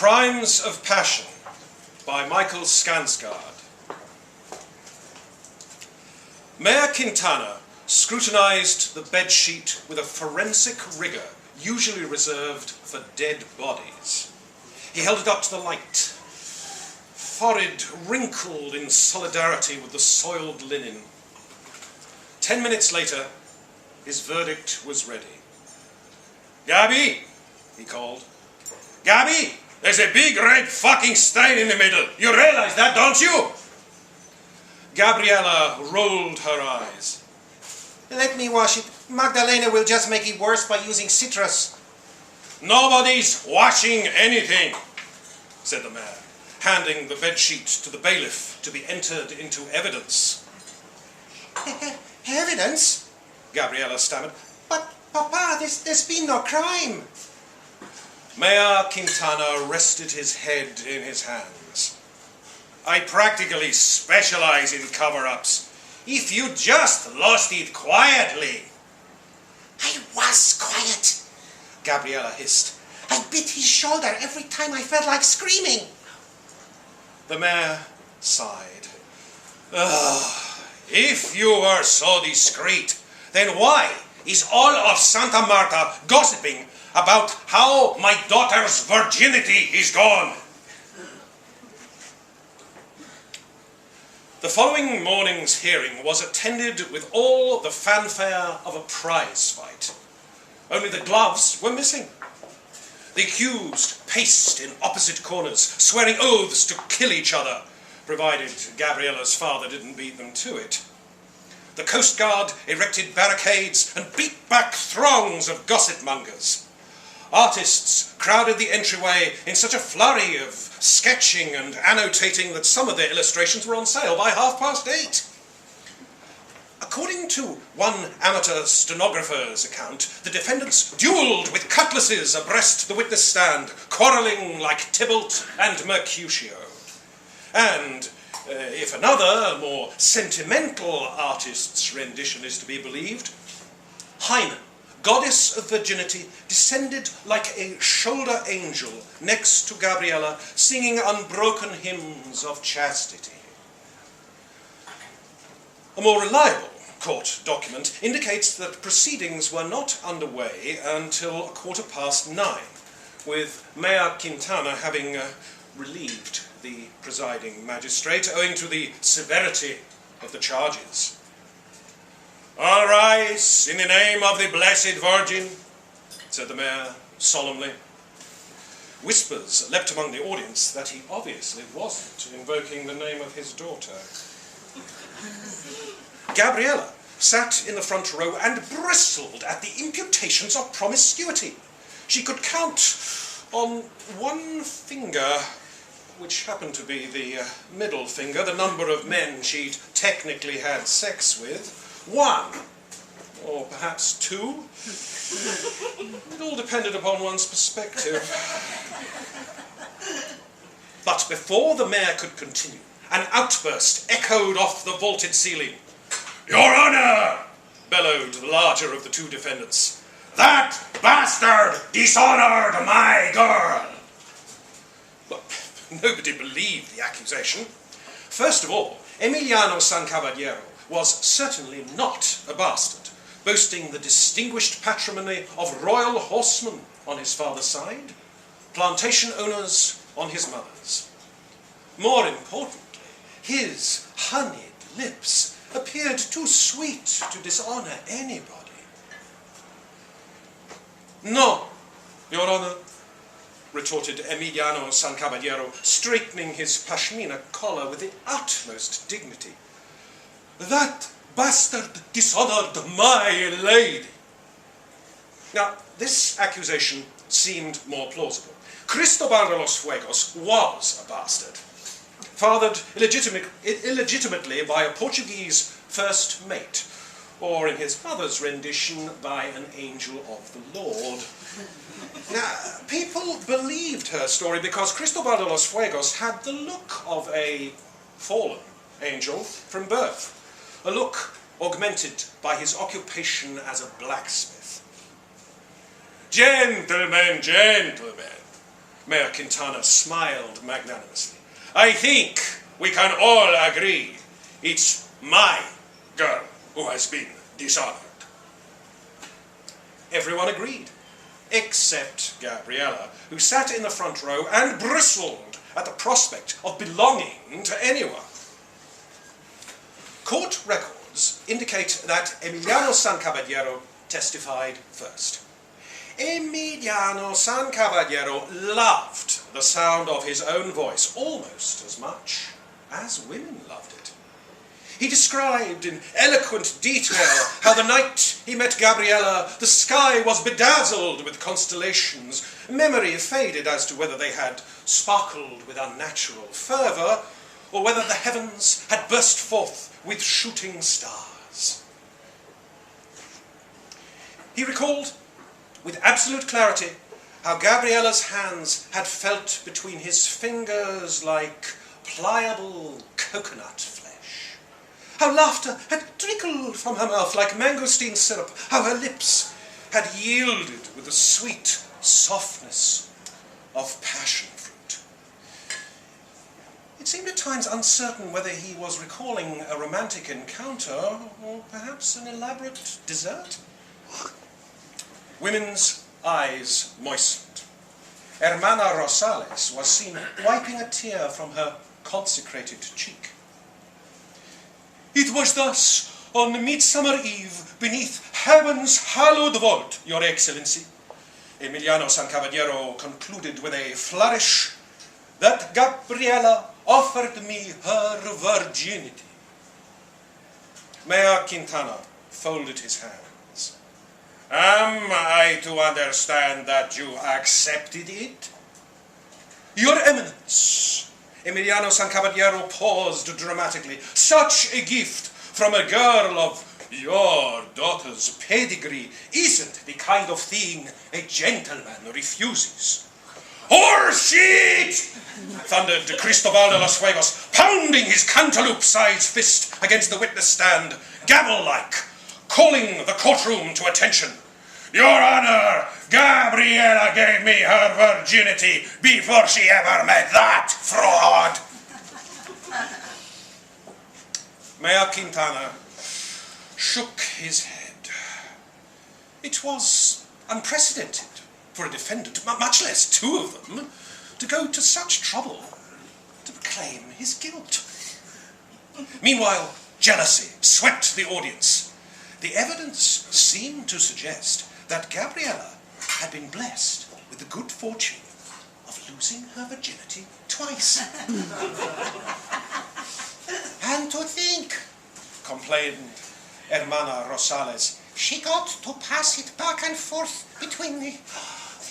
Crimes of Passion by Michael Skansgaard. Mayor Quintana scrutinized the bedsheet with a forensic rigor usually reserved for dead bodies. He held it up to the light, forehead wrinkled in solidarity with the soiled linen. 10 minutes later, his verdict was ready. "Gabby," he called. "Gabby, there's a big red fucking stain in the middle. You realize that, don't you?" Gabriela rolled her eyes. "Let me wash it. Magdalena will just make it worse by using citrus." "Nobody's washing anything," said the mayor, handing the bedsheet to the bailiff to be entered into evidence. "Evidence?" Gabriela stammered. "But, Papa, there's been no crime." Mayor Quintana rested his head in his hands. "I practically specialize in cover-ups. If you just lost it quietly." "I was quiet," Gabriela hissed. "I bit his shoulder every time I felt like screaming." The mayor sighed. If you were so discreet, then why is all of Santa Marta gossiping about how my daughter's virginity is gone?" The following morning's hearing was attended with all the fanfare of a prize fight. Only the gloves were missing. The accused paced in opposite corners, swearing oaths to kill each other, provided Gabriela's father didn't beat them to it. The Coast Guard erected barricades and beat back throngs of gossip mongers. Artists crowded the entryway in such a flurry of sketching and annotating that some of their illustrations were on sale by 8:30. According to one amateur stenographer's account, the defendants duelled with cutlasses abreast the witness stand, quarrelling like Tybalt and Mercutio. And if another, more sentimental artist's rendition is to be believed, Hymen, goddess of virginity, descended like a shoulder angel next to Gabriela, singing unbroken hymns of chastity. A more reliable court document indicates that proceedings were not underway until 9:15, with Mayor Quintana having relieved the presiding magistrate owing to the severity of the charges. "All rise in the name of the Blessed Virgin," said the mayor solemnly. Whispers leapt among the audience that he obviously wasn't invoking the name of his daughter. Gabriela sat in the front row and bristled at the imputations of promiscuity. She could count on one finger, which happened to be the middle finger, the number of men she'd technically had sex with. 1, or perhaps 2. It all depended upon one's perspective. But before the mayor could continue, an outburst echoed off the vaulted ceiling. "Your Honor!" bellowed the larger of the two defendants. "That bastard dishonored my girl!" But nobody believed the accusation. First of all, Emiliano San Caballero was certainly not a bastard, boasting the distinguished patrimony of royal horsemen on his father's side, plantation owners on his mother's. More importantly, his honeyed lips appeared too sweet to dishonor anybody. "No, Your Honor," retorted Emiliano San Caballero, straightening his pashmina collar with the utmost dignity. "That bastard dishonored my lady." Now, this accusation seemed more plausible. Cristobal de los Fuegos was a bastard, fathered illegitimately by a Portuguese first mate, or in his mother's rendition, by an angel of the Lord. Now, people believed her story because Cristobal de los Fuegos had the look of a fallen angel from birth, a look augmented by his occupation as a blacksmith. Gentlemen, Mayor Quintana smiled magnanimously. I think we can all agree it's my girl who has been dishonored. Everyone agreed, except Gabriela, who sat in the front row and bristled at the prospect of belonging to anyone. Court records indicate that Emiliano San Caballero testified first. Emiliano San Caballero loved the sound of his own voice almost as much as women loved it. He described in eloquent detail how the night he met Gabriela, the sky was bedazzled with constellations. Memory faded as to whether they had sparkled with unnatural fervour, or whether the heavens had burst forth with shooting stars. He recalled with absolute clarity how Gabriela's hands had felt between his fingers like pliable coconut flesh, how laughter had trickled from her mouth like mangosteen syrup, how her lips had yielded with the sweet softness of passion fruit. It seemed at times uncertain whether he was recalling a romantic encounter or perhaps an elaborate dessert. Women's eyes moistened. Hermana Rosales was seen wiping a tear from her consecrated cheek. It was thus on Midsummer Eve, beneath heaven's hallowed vault, Your Excellency, Emiliano San Caballero concluded with a flourish, that Gabriela offered me her virginity. Mayor Quintana folded his hands. Am I to understand that you accepted it? Your Eminence, Emiliano San Caballero paused dramatically. Such a gift from a girl of your daughter's pedigree isn't the kind of thing a gentleman refuses. Horseshit! Thundered Cristobal de los Fuegos, pounding his cantaloupe-sized fist against the witness stand, gavel-like, calling the courtroom to attention. Your Honor, Gabriela gave me her virginity before she ever met that fraud. Mayor Quintana shook his head. It was unprecedented for a defendant, much less two of them, to go to such trouble to proclaim his guilt. Meanwhile, jealousy swept the audience. The evidence seemed to suggest that Gabriela had been blessed with the good fortune of losing her virginity twice. And to think, complained Hermana Rosales, she got to pass it back and forth between the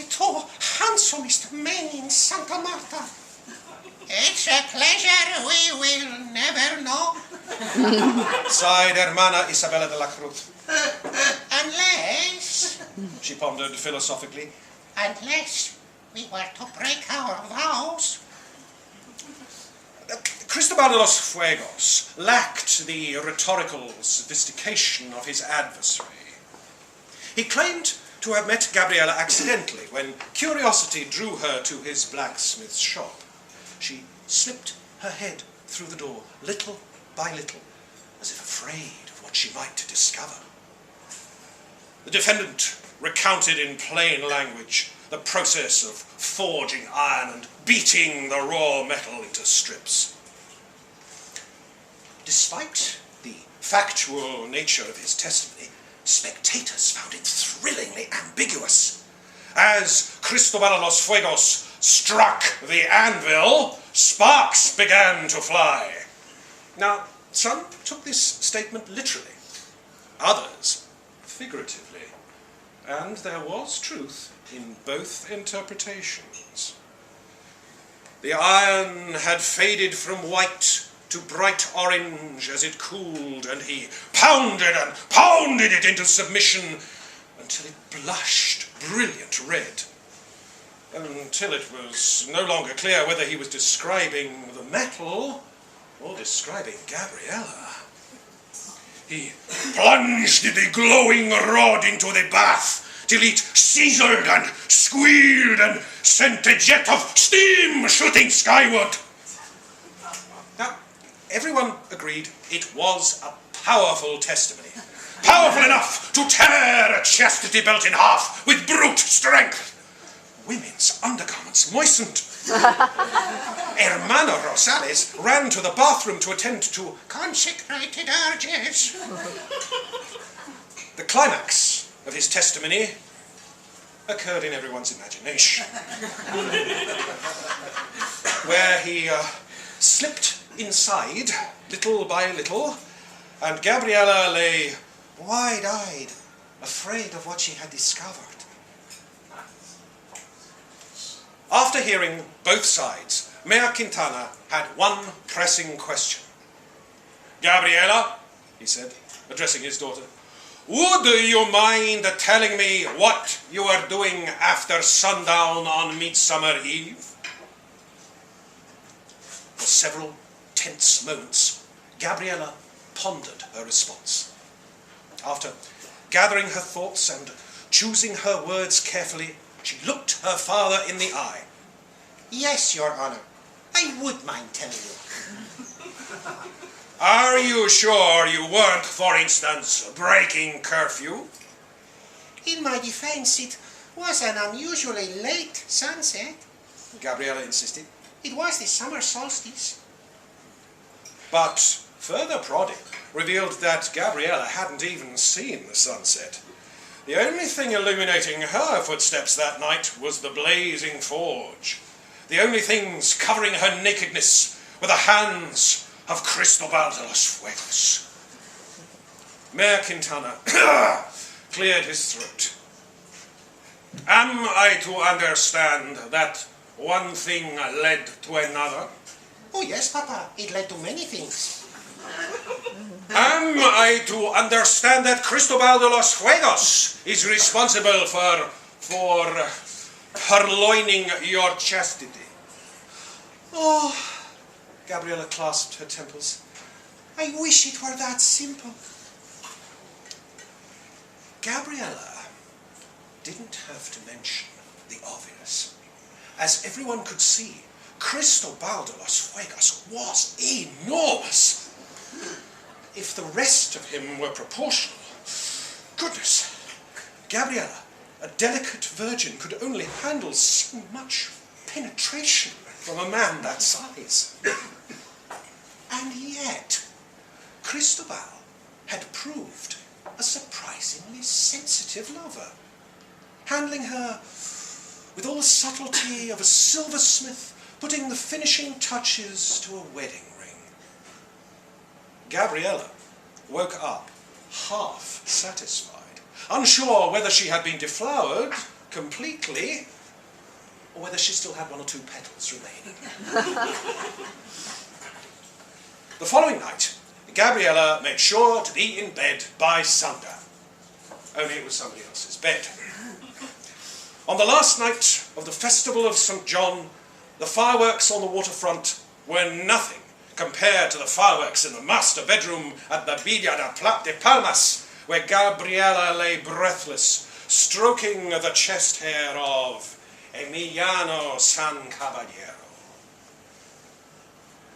two handsomest men in Santa Marta. It's a pleasure we will never know. sighed Hermana Isabella de la Cruz. Unless, She pondered philosophically. unless we were to break our vows. Cristobal de los Fuegos lacked the rhetorical sophistication of his adversary. He claimed to have met Gabriela accidentally when curiosity drew her to his blacksmith's shop. She slipped her head through the door, little by little, as if afraid of what she might discover. The defendant recounted in plain language the process of forging iron and beating the raw metal into strips. Despite the factual nature of his testimony, spectators found it thrillingly ambiguous. As Cristobal de los Fuegos struck the anvil, sparks began to fly. Now, some took this statement literally, others figuratively, and there was truth in both interpretations. The iron had faded from white to bright orange as it cooled, and he pounded and pounded it into submission until it blushed brilliant red, until it was no longer clear whether he was describing the metal or describing Gabriela. He plunged the glowing rod into the bath, till it sizzled and squealed and sent a jet of steam shooting skyward. Now, everyone agreed it was a powerful testimony. Powerful enough to tear a chastity belt in half with brute strength. Women's undergarments moistened. Hermano Rosales ran to the bathroom to attend to consecrated urges. The climax of his testimony occurred in everyone's imagination, where he slipped inside, little by little, and Gabriela lay wide-eyed, afraid of what she had discovered. After hearing both sides, Mayor Quintana had one pressing question. "Gabriela," he said, addressing his daughter, "would you mind telling me what you were doing after sundown on Midsummer Eve?" For several tense moments, Gabriela pondered her response. After gathering her thoughts and choosing her words carefully, she looked her father in the eye. Yes, Your Honor. I would mind telling you. Are you sure you weren't, for instance, breaking curfew? In my defense, it was an unusually late sunset. Gabriela insisted. It was the summer solstice. But further prodding revealed that Gabriela hadn't even seen the sunset. The only thing illuminating her footsteps that night was the blazing forge. The only things covering her nakedness were the hands of Cristobal de los Fuegos. Mayor Quintana cleared his throat. Am I to understand that one thing led to another? Oh yes, Papa. It led to many things. Am I to understand that Cristobal de los Fuegos is responsible for purloining your chastity? Oh, Gabriela clasped her temples. I wish it were that simple. Gabriela didn't have to mention the obvious. As everyone could see, Cristobal de los Fuegos was enormous. If the rest of him were proportional, goodness, Gabriela, a delicate virgin, could only handle so much penetration from a man that size. And yet, Cristobal had proved a surprisingly sensitive lover, handling her with all the subtlety of a silversmith putting the finishing touches to a wedding ring. Gabriela woke up half satisfied, unsure whether she had been deflowered completely or whether she still had one or two petals remaining. The following night, Gabriela made sure to be in bed by sundown. Only it was somebody else's bed. On the last night of the Festival of St. John, the fireworks on the waterfront were nothing compared to the fireworks in the master bedroom at the Villa de Palmas, where Gabriela lay breathless, stroking the chest hair of Emiliano San Caballero.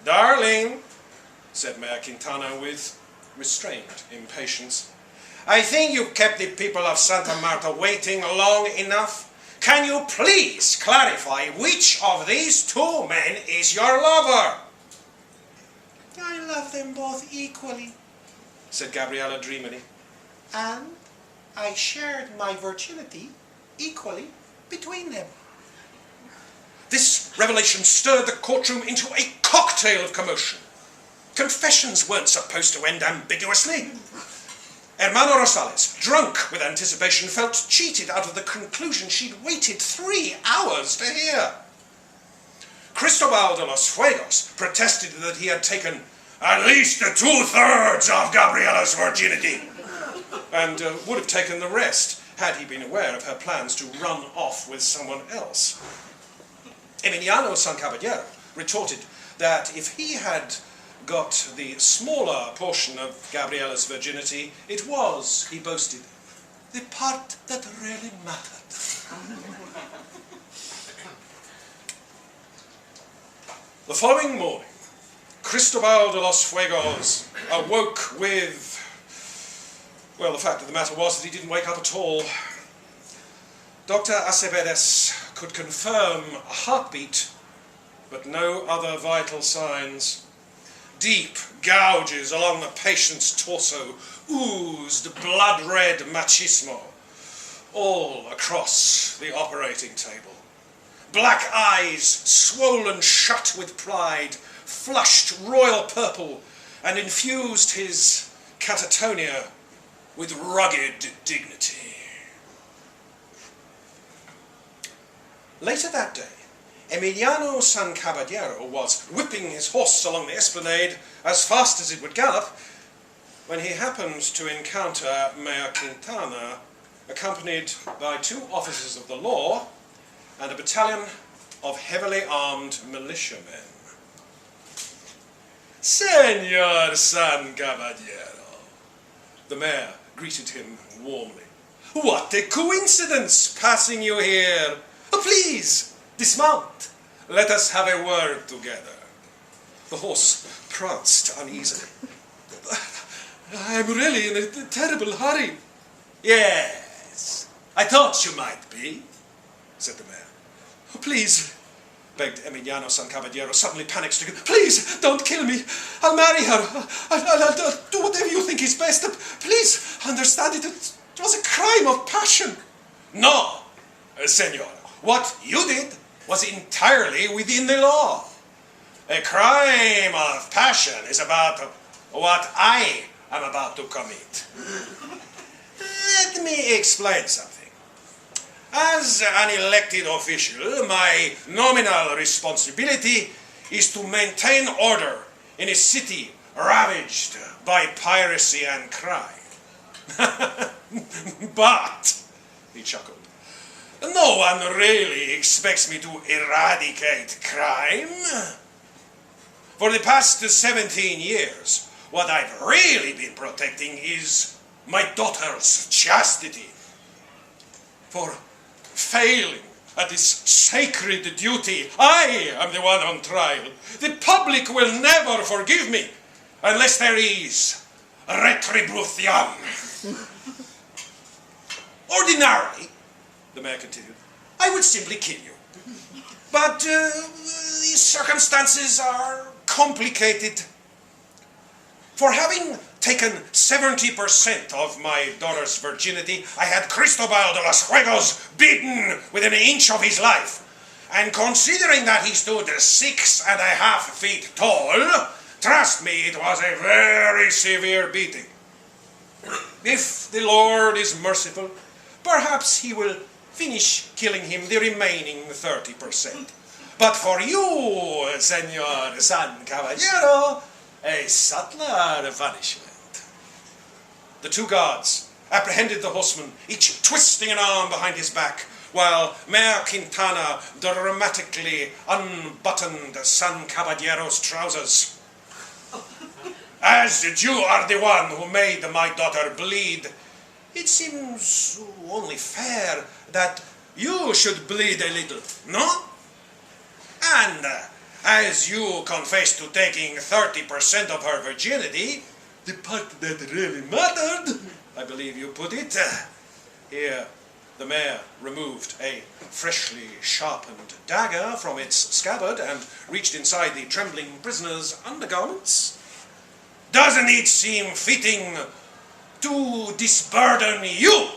"Darling," said Mayor Quintana with restrained impatience, "I think you've kept the people of Santa Marta waiting long enough. Can you please clarify which of these two men is your lover?" I love them both equally, said Gabriela dreamily. and I shared my virginity equally between them. This revelation stirred the courtroom into a cocktail of commotion. Confessions weren't supposed to end ambiguously. Hermano Rosales, drunk with anticipation, felt cheated out of the conclusion she'd waited 3 hours to hear. Cristobal de los Fuegos protested that he had taken at least 2/3 of Gabriela's virginity, and would have taken the rest had he been aware of her plans to run off with someone else. Emiliano San Caballero retorted that if he had got the smaller portion of Gabriela's virginity, it was, he boasted, the part that really mattered. The following morning, Cristobal de los Fuegos awoke with... Well, the fact of the matter was that he didn't wake up at all. Dr. Acevedes could confirm a heartbeat, but no other vital signs. Deep gouges along the patient's torso oozed blood-red machismo, all across the operating table. Black eyes, swollen shut with pride, flushed royal purple and infused his catatonia with rugged dignity. Later that day, Emiliano San Caballero was whipping his horse along the esplanade as fast as it would gallop when he happened to encounter Mayor Quintana, accompanied by 2 officers of the law and a battalion of heavily armed militiamen. Senor San Caballero, the mayor greeted him warmly. What a coincidence passing you here! Please, dismount. Let us have a word together. The horse pranced uneasily. I am really in a terrible hurry. Yes, I thought you might be, said the mayor. Please, begged Emiliano San Caballero, suddenly panic-stricken. Please, don't kill me. I'll marry her. I'll do whatever you think is best. Please, understand it. It was a crime of passion. No, senor. What you did was entirely within the law. A crime of passion is about what I am about to commit. Let me explain something. As an elected official, my nominal responsibility is to maintain order in a city ravaged by piracy and crime. But, he chuckled, no one really expects me to eradicate crime. For the past 17 years, what I've really been protecting is my daughter's chastity. For failing at this sacred duty, I am the one on trial. The public will never forgive me unless there is retribution. Ordinarily, the mayor continued, I would simply kill you. But these circumstances are complicated. For having taken 70% of my daughter's virginity, I had Cristobal de los Fuegos beaten within an inch of his life. And considering that he stood 6.5 feet tall, trust me, it was a very severe beating. If the Lord is merciful, perhaps he will finish killing him the remaining 30%. But for you, Senor San Caballero, a subtler punishment. The 2 guards apprehended the horseman, each twisting an arm behind his back, while Mayor Quintana dramatically unbuttoned San Caballero's trousers. As you are the one who made my daughter bleed, it seems only fair that you should bleed a little, no? And as you confess to taking 30% of her virginity, the part that really mattered, I believe you put it. Here, the mayor removed a freshly sharpened dagger from its scabbard and reached inside the trembling prisoner's undergarments. Doesn't it seem fitting to disburden you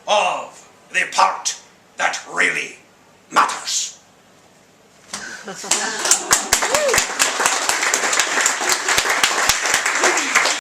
of the part that really matters?